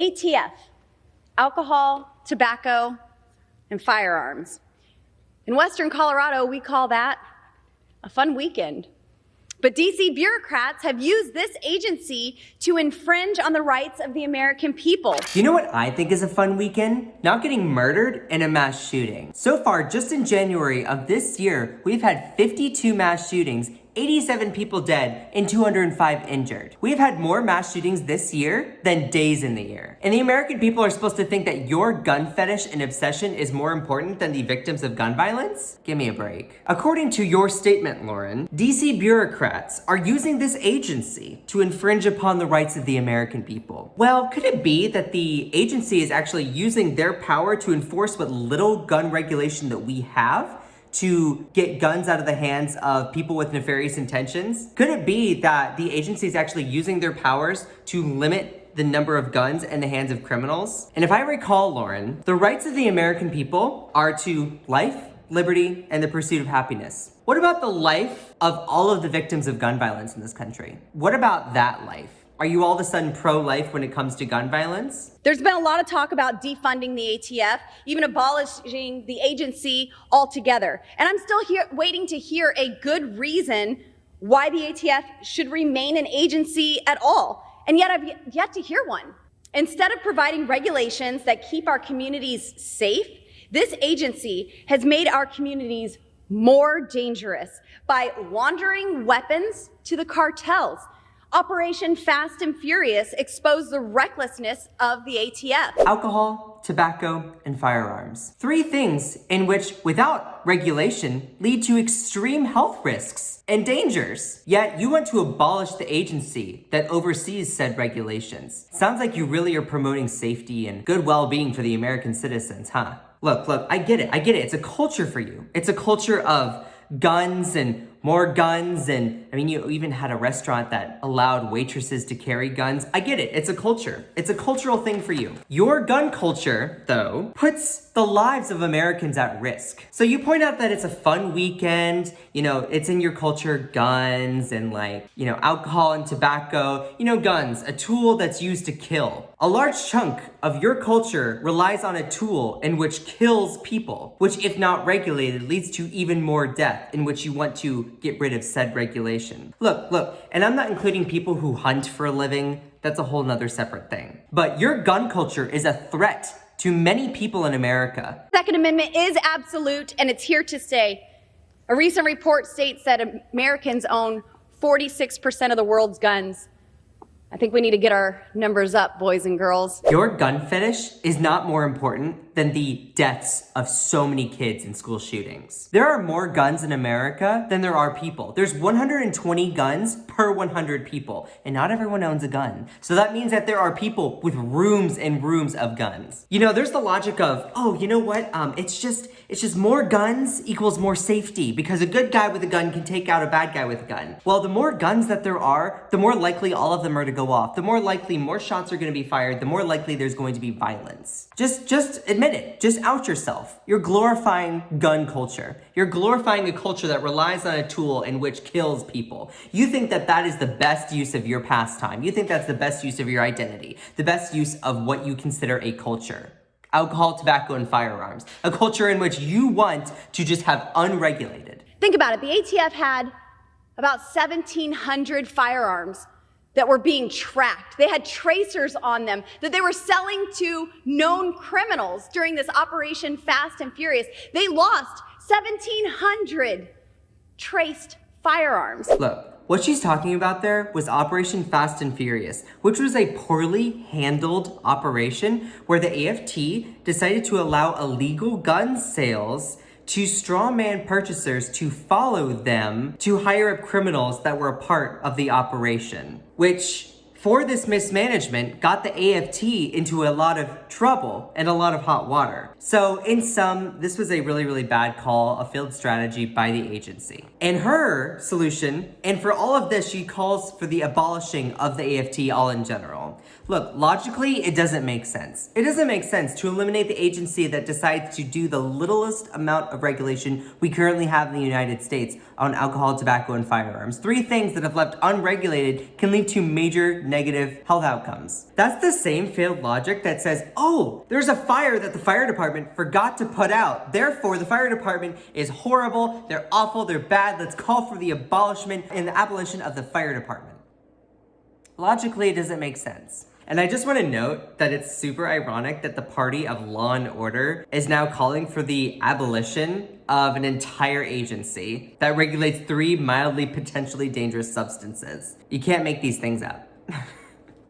ATF, alcohol, tobacco, and firearms. In Western Colorado, we call that a fun weekend. But DC bureaucrats have used this agency to infringe on the rights of the American people. You know what I think is a fun weekend? Not getting murdered in a mass shooting. So far, just in January of this year, we've had 52 mass shootings, 87 people dead, and 205 injured. We've had more mass shootings this year than days in the year. And the American people are supposed to think that your gun fetish and obsession is more important than the victims of gun violence? Give me a break. According to your statement, Lauren, DC bureaucrats are using this agency to infringe upon the rights of the American people. Well, could it be that the agency is actually using their power to enforce what little gun regulation that we have to get guns out of the hands of people with nefarious intentions? Could it be that the agency is actually using their powers to limit the number of guns in the hands of criminals? And if I recall, Lauren, the rights of the American people are to life, liberty, and the pursuit of happiness. What about the life of all of the victims of gun violence in this country? What about that life? Are you all of a sudden pro-life when it comes to gun violence? There's been a lot of talk about defunding the ATF, even abolishing the agency altogether. And I'm still waiting to hear a good reason why the ATF should remain an agency at all. And yet I've yet to hear one. Instead of providing regulations that keep our communities safe, this agency has made our communities more dangerous by laundering weapons to the cartels. Operation Fast and Furious exposed the recklessness of the ATF. Alcohol, tobacco, and firearms. Three things in which, without regulation, lead to extreme health risks and dangers. Yet you want to abolish the agency that oversees said regulations. Sounds like you really are promoting safety and good well-being for the American citizens, huh? Look, I get it. It's a culture for you. It's a culture of guns and more guns, and I mean, you even had a restaurant that allowed waitresses to carry guns. I get it, it's a culture. It's a cultural thing for you. Your gun culture, though, puts the lives of Americans at risk. So you point out that it's a fun weekend, it's in your culture, guns and alcohol and tobacco, guns, a tool that's used to kill. A large chunk of your culture relies on a tool in which kills people, which if not regulated leads to even more death, in which you want to get rid of said regulation. Look, and I'm not including people who hunt for a living. That's a whole nother separate thing. But your gun culture is a threat to many people in America. Second Amendment is absolute and it's here to stay. A recent report states that Americans own 46% of the world's guns. I think we need to get our numbers up, boys and girls. Your gun fetish is not more important than the deaths of so many kids in school shootings. There are more guns in America than there are people. There's 120 guns per 100 people, and not everyone owns a gun. So that means that there are people with rooms and rooms of guns. There's the logic of, it's just more guns equals more safety, because a good guy with a gun can take out a bad guy with a gun. Well, the more guns that there are, the more likely all of them are to go off. The more likely more shots are going to be fired, the more likely there's going to be violence. Just admit it. Just out yourself. You're glorifying gun culture. You're glorifying a culture that relies on a tool in which kills people. You think that that is the best use of your pastime. You think that's the best use of your identity, the best use of what you consider a culture. Alcohol, tobacco, and firearms. A culture in which you want to just have unregulated. Think about it. The ATF had about 1,700 firearms that were being tracked. They had tracers on them that they were selling to known criminals during this Operation Fast and Furious. They lost 1,700 traced firearms. Look. What she's talking about there was Operation Fast and Furious, which was a poorly handled operation where the AFT decided to allow illegal gun sales to strawman purchasers to follow them to hire up criminals that were a part of the operation, which for this mismanagement got the AFT into a lot of trouble and a lot of hot water. So in sum, this was a really, really bad call, a failed strategy by the agency. And her solution, and for all of this, she calls for the abolishing of the AFT all in general. control. Look, logically, it doesn't make sense. It doesn't make sense to eliminate the agency that decides to do the littlest amount of regulation we currently have in the United States on alcohol, tobacco, and firearms. 3 things that if left unregulated can lead to major negative health outcomes. That's the same failed logic that says, oh, there's a fire that the fire department forgot to put out. Therefore, the fire department is horrible, they're awful, they're bad. Let's call for the abolishment and the abolition of the fire department. Logically, it doesn't make sense. And I just want to note that it's super ironic that the party of law and order is now calling for the abolition of an entire agency that regulates 3 mildly potentially dangerous substances. You can't make these things up.